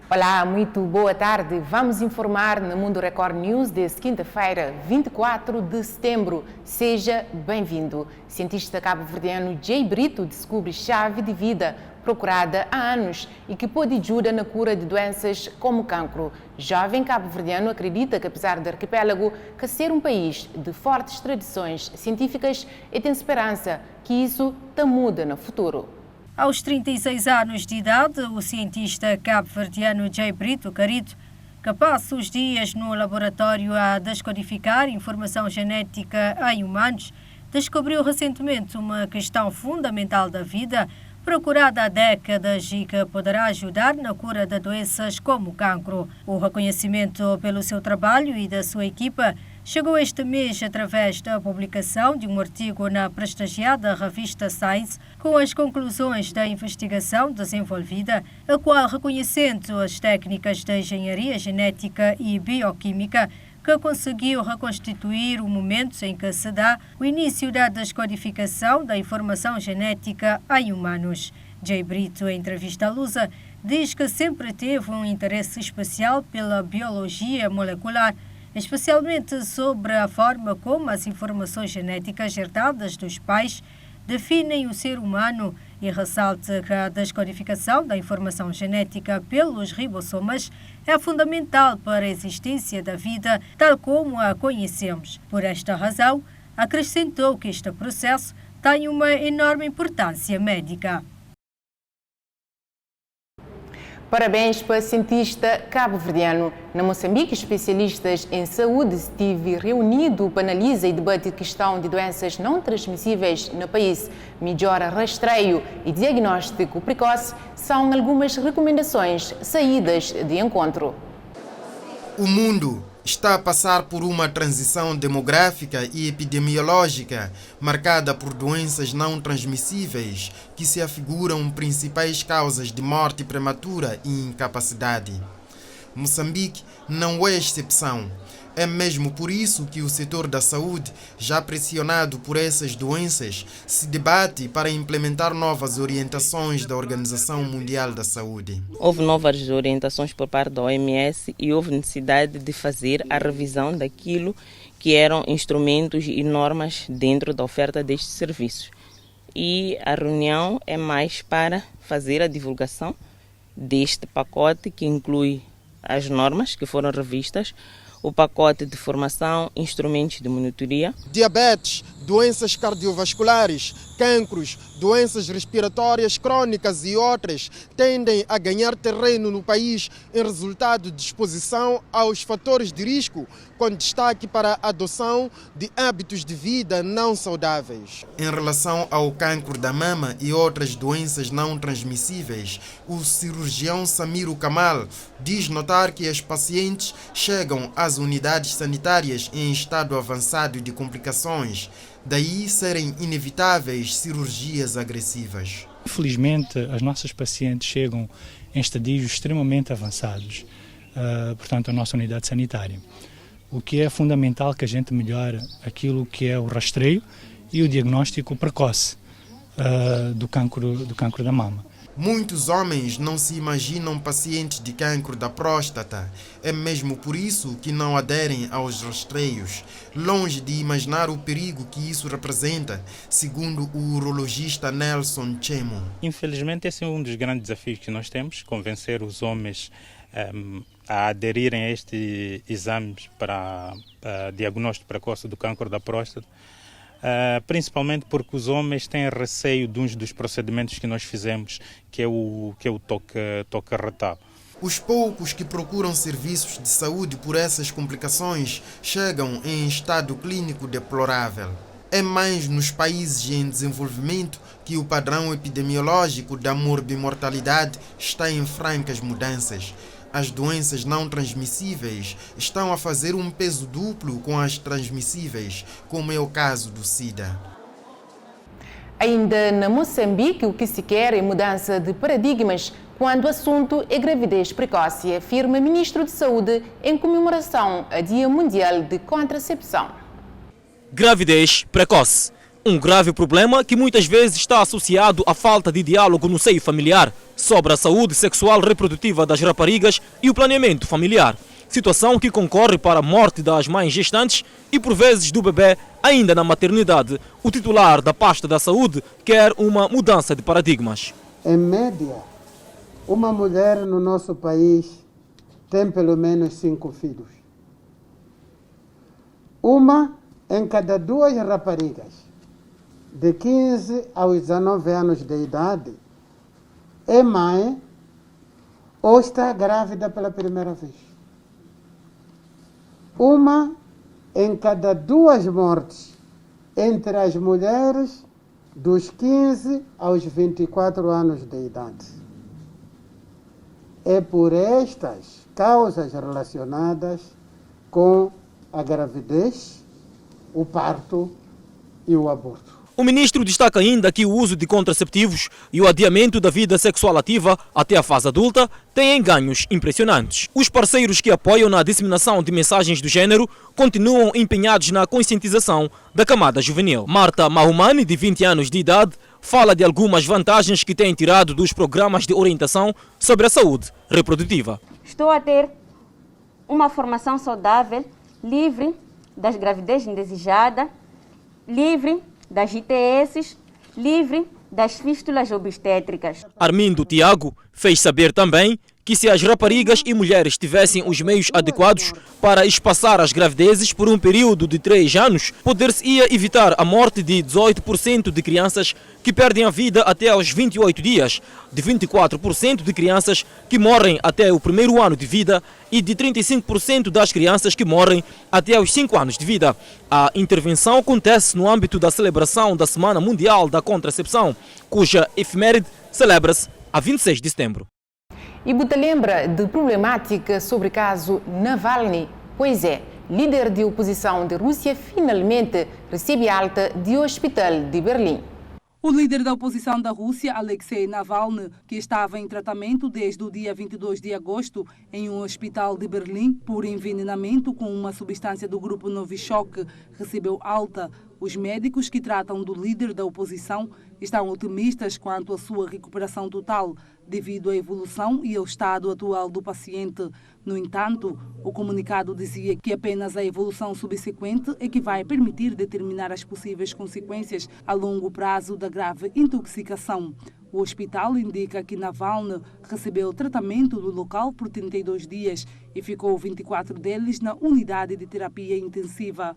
Olá, muito boa tarde. Vamos informar no Mundo Record News desta quinta-feira, 24 de setembro. Seja bem-vindo. Cientista cabo-verdiano Jay Brito descobre chave de vida procurada há anos e que pode ajudar na cura de doenças como cancro. Jovem cabo-verdiano acredita que, apesar do arquipélago que ser um país de fortes tradições científicas, e tem esperança que isso muda no futuro. Aos 36 anos de idade, o cientista cabo-verdiano Jay Brito Carito, que passa os dias no laboratório a descodificar informação genética em humanos, descobriu recentemente uma questão fundamental da vida, procurada há décadas e que poderá ajudar na cura de doenças como o cancro. O reconhecimento pelo seu trabalho e da sua equipa chegou este mês através da publicação de um artigo na prestigiada revista Science com as conclusões da investigação desenvolvida, a qual, reconhecendo as técnicas de engenharia genética e bioquímica, que conseguiu reconstituir o momento em que se dá o início da descodificação da informação genética em humanos. Jay Brito, em entrevista à Lusa, diz que sempre teve um interesse especial pela biologia molecular, especialmente sobre a forma como as informações genéticas herdadas dos pais definem o ser humano e ressalta que a descodificação da informação genética pelos ribossomas é fundamental para a existência da vida tal como a conhecemos. Por esta razão, acrescentou que este processo tem uma enorme importância médica. Parabéns para o cientista cabo-verdiano. Na Moçambique, especialistas em saúde estiveram reunidos para analisar e debater a questão de doenças não transmissíveis no país. Melhor rastreio e diagnóstico precoce são algumas recomendações saídas de encontro. O mundo está a passar por uma transição demográfica e epidemiológica marcada por doenças não transmissíveis que se afiguram principais causas de morte prematura e incapacidade. Moçambique não é exceção. É mesmo por isso que o setor da saúde, já pressionado por essas doenças, se debate para implementar novas orientações da Organização Mundial da Saúde. Houve novas orientações por parte da OMS e houve necessidade de fazer a revisão daquilo que eram instrumentos e normas dentro da oferta destes serviços. E a reunião é mais para fazer a divulgação deste pacote que inclui as normas que foram revistas, o pacote de formação, instrumentos de monitoria. Diabetes, doenças cardiovasculares, cancros, doenças respiratórias crônicas e outras tendem a ganhar terreno no país em resultado de exposição aos fatores de risco, com destaque para a adoção de hábitos de vida não saudáveis. Em relação ao cancro da mama e outras doenças não transmissíveis, o cirurgião Samiro Kamal diz notar que as pacientes chegam às unidades sanitárias em estado avançado de complicações, daí serem inevitáveis cirurgias agressivas. Infelizmente, as nossas pacientes chegam em estadios extremamente avançados, portanto, à nossa unidade sanitária. O que é fundamental que a gente melhore aquilo que é o rastreio e o diagnóstico precoce do cancro da mama. Muitos homens não se imaginam pacientes de cancro da próstata. É mesmo por isso que não aderem aos rastreios, longe de imaginar o perigo que isso representa, segundo o urologista Nelson Chemo. Infelizmente, esse é um dos grandes desafios que nós temos, convencer os homens a aderirem a estes exames para diagnóstico precoce do cancro da próstata. Principalmente porque os homens têm receio de um dos procedimentos que nós fizemos, que é o toque retal. Os poucos que procuram serviços de saúde por essas complicações chegam em estado clínico deplorável. É mais nos países em desenvolvimento que o padrão epidemiológico da morbimortalidade está em francas mudanças. As doenças não transmissíveis estão a fazer um peso duplo com as transmissíveis, como é o caso do SIDA. Ainda na Moçambique, o que se quer é mudança de paradigmas quando o assunto é gravidez precoce, afirma o Ministro de Saúde em comemoração ao Dia Mundial de Contracepção. Gravidez precoce Um grave problema que muitas vezes está associado à falta de diálogo no seio familiar sobre a saúde sexual reprodutiva das raparigas e o planeamento familiar. Situação que concorre para a morte das mães gestantes e, por vezes, do bebê ainda na maternidade. O titular da pasta da saúde quer uma mudança de paradigmas. Em média, uma mulher no nosso país tem pelo menos 5 filhos. Uma em cada 2 raparigas de 15 aos 19 anos de idade é mãe ou está grávida pela primeira vez. Uma em cada 2 mortes entre as mulheres dos 15 aos 24 anos de idade. É por estas causas relacionadas com a gravidez, o parto e o aborto. O ministro destaca ainda que o uso de contraceptivos e o adiamento da vida sexual ativa até a fase adulta têm ganhos impressionantes. Os parceiros que apoiam na disseminação de mensagens do género continuam empenhados na conscientização da camada juvenil. Marta Mahumani, de 20 anos de idade, fala de algumas vantagens que tem tirado dos programas de orientação sobre a saúde reprodutiva. Estou a ter uma formação saudável, livre das gravidez indesejada, livre das ITS, livre das fístulas obstétricas. Armindo Tiago fez saber também que se as raparigas e mulheres tivessem os meios adequados para espaçar as gravidezes por um período de 3 anos, poder-se-ia evitar a morte de 18% de crianças que perdem a vida até aos 28 dias, de 24% de crianças que morrem até o 1º ano de vida e de 35% das crianças que morrem até aos 5 anos de vida. A intervenção acontece no âmbito da celebração da Semana Mundial da Contracepção, cuja efeméride celebra-se a 26 de setembro. E Buta lembra de problemática sobre o caso Navalny? Pois é, líder de oposição da Rússia finalmente recebe alta de hospital de Berlim. O líder da oposição da Rússia, Alexei Navalny, que estava em tratamento desde o dia 22 de agosto em um hospital de Berlim por envenenamento com uma substância do grupo Novichok, recebeu alta. Os médicos que tratam do líder da oposição estão otimistas quanto à sua recuperação total, devido à evolução e ao estado atual do paciente. No entanto, o comunicado dizia que apenas a evolução subsequente é que vai permitir determinar as possíveis consequências a longo prazo da grave intoxicação. O hospital indica que Navalny recebeu tratamento no local por 32 dias e ficou 24 deles na unidade de terapia intensiva.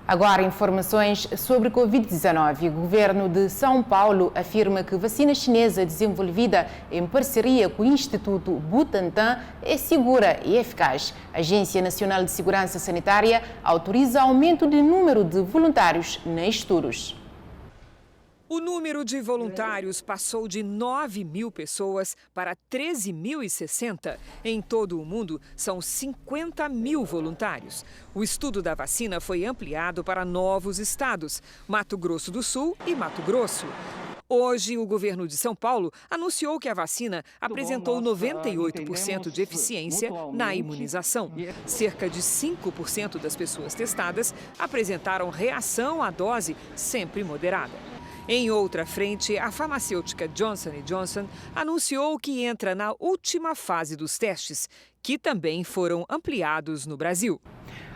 Agora, informações sobre Covid-19. O governo de São Paulo afirma que a vacina chinesa desenvolvida em parceria com o Instituto Butantan é segura e eficaz. A Agência Nacional de Segurança Sanitária autoriza aumento de número de voluntários nos estudos. O número de voluntários passou de 9.000 pessoas para 13.060. Em todo o mundo, são 50.000 voluntários. O estudo da vacina foi ampliado para novos estados, Mato Grosso do Sul e Mato Grosso. Hoje, o governo de São Paulo anunciou que a vacina apresentou 98% de eficiência na imunização. Cerca de 5% das pessoas testadas apresentaram reação à dose sempre moderada. Em outra frente, a farmacêutica Johnson & Johnson anunciou que entra na última fase dos testes, que também foram ampliados no Brasil.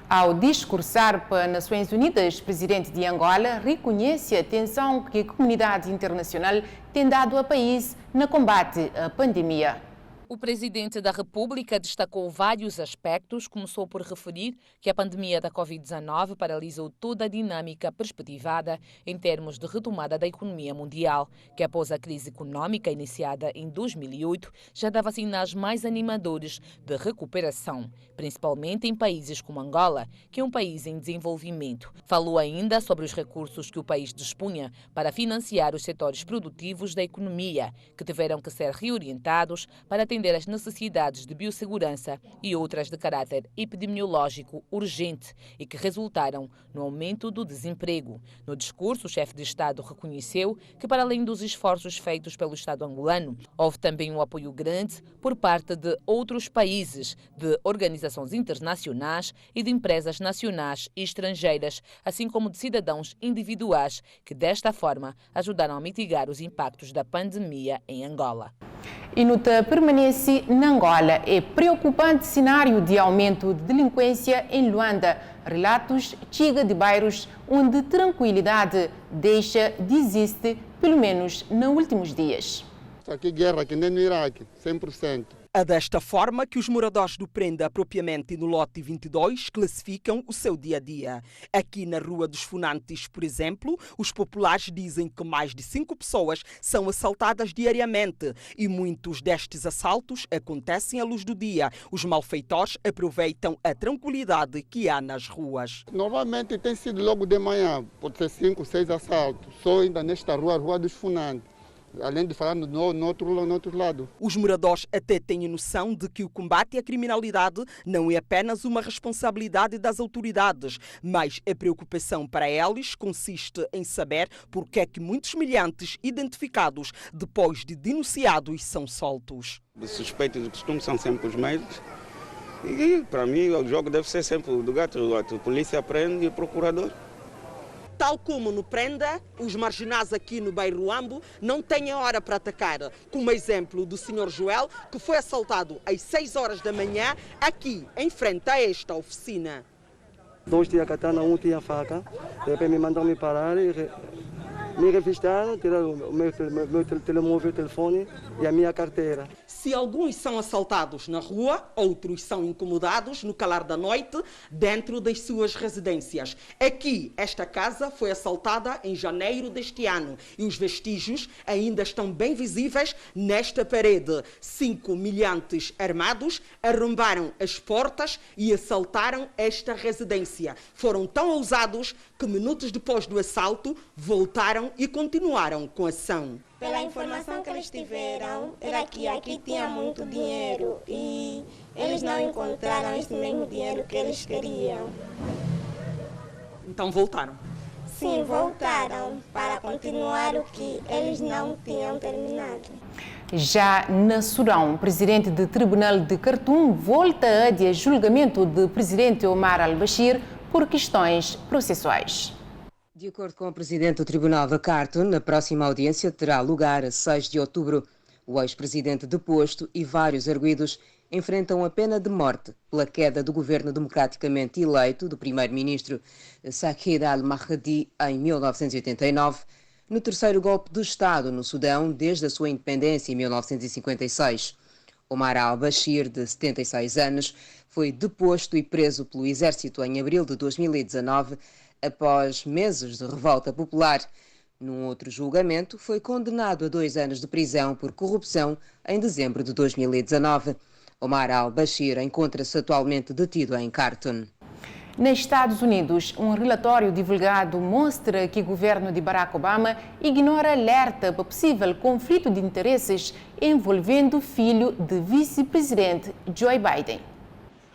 Ao discursar para as Nações Unidas, o presidente de Angola reconhece a atenção que a comunidade internacional tem dado ao país no combate à pandemia. O presidente da República destacou vários aspectos. Começou por referir que a pandemia da Covid-19 paralisou toda a dinâmica perspectivada em termos de retomada da economia mundial, que após a crise econômica iniciada em 2008 já dava sinais mais animadores de recuperação, principalmente em países como Angola, que é um país em desenvolvimento. Falou ainda sobre os recursos que o país dispunha para financiar os setores produtivos da economia, que tiveram que ser reorientados para atender atender às necessidades de biossegurança e outras de caráter epidemiológico urgente e que resultaram no aumento do desemprego. No discurso, o chefe de Estado reconheceu que, para além dos esforços feitos pelo Estado angolano, houve também um apoio grande por parte de outros países, de organizações internacionais e de empresas nacionais e estrangeiras, assim como de cidadãos individuais que, desta forma, ajudaram a mitigar os impactos da pandemia em Angola. E nota permanece na Angola. É preocupante cenário de aumento de delinquência em Luanda. Relatos chegam de bairros onde tranquilidade deixa de existir, pelo menos nos últimos dias. Aqui guerra, que nem no Iraque, 100%. É desta forma que os moradores do Prenda, propriamente no lote 22, classificam o seu dia-a-dia. Aqui na Rua dos Funantes, por exemplo, os populares dizem que mais de 5 pessoas são assaltadas diariamente e muitos destes assaltos acontecem à luz do dia. Os malfeitores aproveitam a tranquilidade que há nas ruas. Normalmente tem sido logo de manhã, pode ser 5, 6 assaltos, só ainda nesta rua, Rua dos Funantes. Além de falar no outro lado. Os moradores até têm noção de que o combate à criminalidade não é apenas uma responsabilidade das autoridades, mas a preocupação para eles consiste em saber porque é que muitos miliantes identificados depois de denunciados são soltos. Os suspeitos de costume são sempre os mesmos. E para mim o jogo deve ser sempre o do gato. A polícia prende e o procurador. Tal como no Prenda, os marginais aqui no bairro Ambo não têm hora para atacar. Como exemplo do Sr. Joel, que foi assaltado às 6 horas da manhã, aqui em frente a esta oficina. 2 tinham katana, 1 tinha faca. Depois me mandaram me parar e me revistaram, tiraram o meu telemóvel, telefone e a minha carteira. Se alguns são assaltados na rua, outros são incomodados no calar da noite dentro das suas residências. Aqui, esta casa foi assaltada em janeiro deste ano e os vestígios ainda estão bem visíveis nesta parede. 5 miliantes armados arrombaram as portas e assaltaram esta residência. Foram tão ousados que minutos depois do assalto voltaram e continuaram com a ação. Pela informação que eles tiveram, era que aqui tinha muito dinheiro e eles não encontraram esse mesmo dinheiro que eles queriam. Então voltaram? Sim, voltaram para continuar o que eles não tinham terminado. Já na Sudão, o presidente do Tribunal de Khartoum volta a adiar julgamento do presidente Omar al-Bashir por questões processuais. De acordo com o presidente do Tribunal de Khartoum, a próxima audiência terá lugar a 6 de outubro. O ex-presidente deposto e vários arguidos enfrentam a pena de morte pela queda do governo democraticamente eleito do primeiro-ministro Said al-Mahdi em 1989, no terceiro golpe de Estado no Sudão desde a sua independência em 1956. Omar al-Bashir, de 76 anos, foi deposto e preso pelo exército em abril de 2019, após meses de revolta popular. Num outro julgamento, foi condenado a 2 anos de prisão por corrupção em dezembro de 2019. Omar al-Bashir encontra-se atualmente detido em Khartoum. Nos Estados Unidos, um relatório divulgado mostra que o governo de Barack Obama ignora alerta para possível conflito de interesses envolvendo o filho do vice-presidente Joe Biden.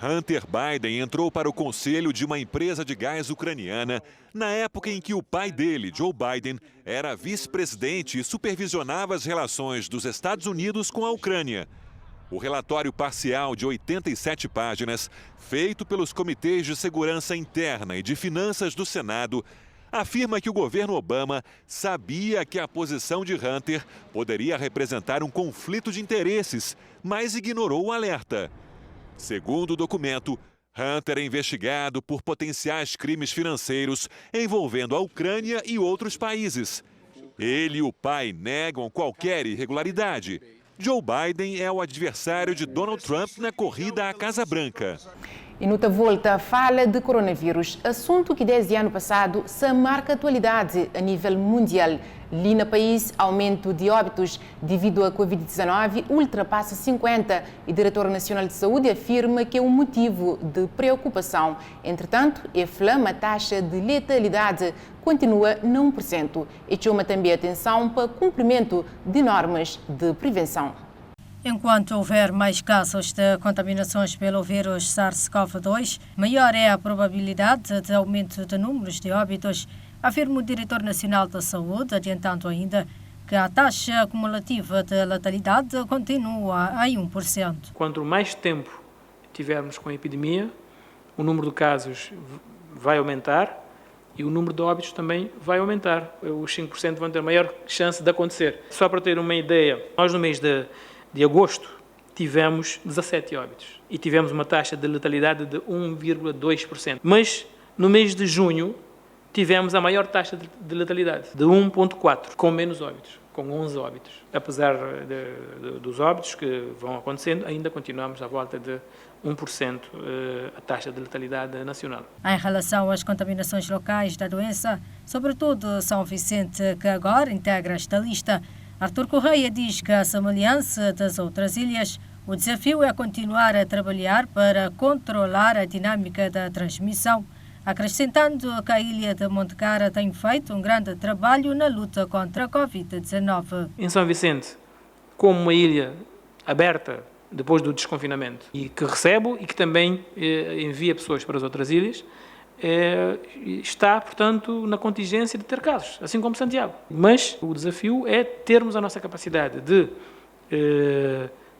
Hunter Biden entrou para o conselho de uma empresa de gás ucraniana na época em que o pai dele, Joe Biden, era vice-presidente e supervisionava as relações dos Estados Unidos com a Ucrânia. O relatório parcial de 87 páginas, feito pelos Comitês de Segurança Interna e de Finanças do Senado, afirma que o governo Obama sabia que a posição de Hunter poderia representar um conflito de interesses, mas ignorou o alerta. Segundo o documento, Hunter é investigado por potenciais crimes financeiros envolvendo a Ucrânia e outros países. Ele e o pai negam qualquer irregularidade. Joe Biden é o adversário de Donald Trump na corrida à Casa Branca. E noutra volta, fala de coronavírus, assunto que desde ano passado se marca atualidade a nível mundial. Ali no país, aumento de óbitos devido à Covid-19 ultrapassa 50 e o Diretor Nacional de Saúde afirma que é um motivo de preocupação. Entretanto, a taxa de letalidade continua no 1% e chama também atenção para o cumprimento de normas de prevenção. Enquanto houver mais casos de contaminações pelo vírus SARS-CoV-2, maior é a probabilidade de aumento de números de óbitos, afirma o Diretor Nacional da Saúde, adiantando ainda que a taxa acumulativa de letalidade continua em 1%. Quanto mais tempo tivermos com a epidemia, o número de casos vai aumentar e o número de óbitos também vai aumentar. Os 5% vão ter maior chance de acontecer. Só para ter uma ideia, nós no mês de agosto tivemos 17 óbitos e tivemos uma taxa de letalidade de 1,2%. Mas no mês de junho tivemos a maior taxa de letalidade, de 1,4%, com menos óbitos, com 11 óbitos. Apesar dos óbitos que vão acontecendo, ainda continuamos à volta de 1% a taxa de letalidade nacional. Em relação às contaminações locais da doença, sobretudo São Vicente, que agora integra esta lista, Artur Correia diz que, à semelhança das outras ilhas, o desafio é continuar a trabalhar para controlar a dinâmica da transmissão, acrescentando que a ilha de Monte Cara tem feito um grande trabalho na luta contra a Covid-19. Em São Vicente, como uma ilha aberta depois do desconfinamento e que recebe e que também envia pessoas para as outras ilhas, está, portanto, na contingência de ter casos, assim como Santiago. Mas o desafio é termos a nossa capacidade de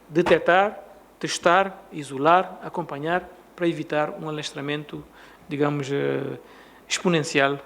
detectar, testar, isolar, acompanhar, para evitar um alastramento, digamos, exponencial.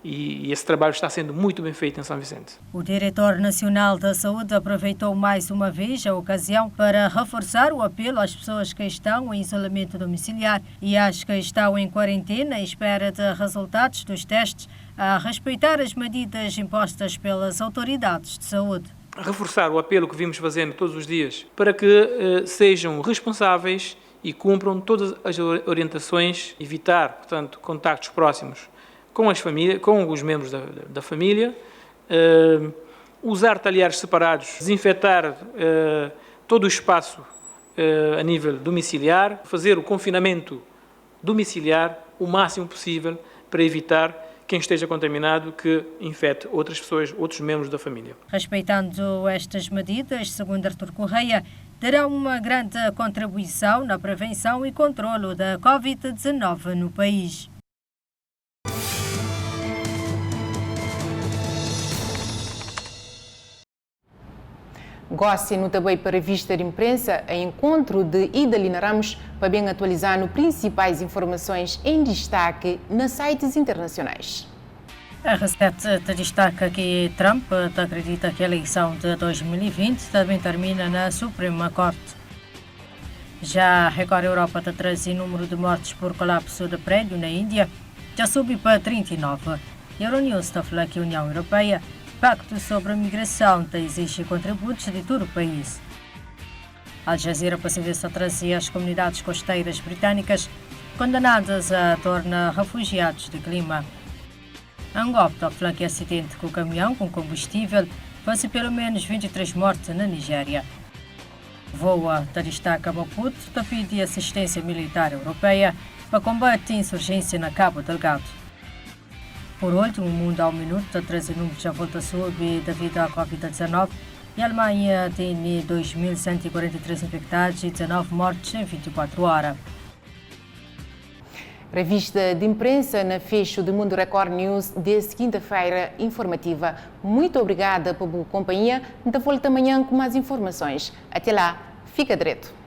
E esse trabalho está sendo muito bem feito em São Vicente. O Diretor Nacional da Saúde aproveitou mais uma vez a ocasião para reforçar o apelo às pessoas que estão em isolamento domiciliar e às que estão em quarentena à espera de resultados dos testes a respeitar as medidas impostas pelas autoridades de saúde. Reforçar o apelo que vimos fazendo todos os dias para que sejam responsáveis e cumpram todas as orientações, evitar, portanto, contactos próximos com as famílias, com os membros da família, usar talheres separados, desinfetar todo o espaço a nível domiciliar, fazer o confinamento domiciliar o máximo possível para evitar quem esteja contaminado que infecte outras pessoas, outros membros da família. Respeitando estas medidas, segundo Artur Correia, terá uma grande contribuição na prevenção e controlo da Covid-19 no país. Goste no também para a revista de imprensa a encontro de Idalina Ramos para bem atualizar no principais informações em destaque nas sites internacionais. A R7 destaca que Trump acredita que a eleição de 2020 também termina na Suprema Corte. Já a Record Europa traz o número de mortes por colapso de prédio na Índia já sobe para 39. Euronews está falando que a União Europeia Pacto sobre a migração exige contributos de todo o país. Al Jazeera Pacífico trazia as comunidades costeiras britânicas condenadas a tornar refugiados de clima. Angola fala que acidente com o caminhão com combustível faz pelo menos 23 mortes na Nigéria. VOA destaca Maputo pede assistência militar europeia para combate a insurgência na Cabo Delgado. Por último, o mundo ao minuto traz números à volta sobre devido à Covid-19 e a Alemanha tem 2.143 infectados e 19 mortes em 24 horas. Revista de imprensa na fecho do Mundo Record News desta quinta-feira informativa. Muito obrigada pela companhia. Então volta amanhã com mais informações. Até lá, fica direito.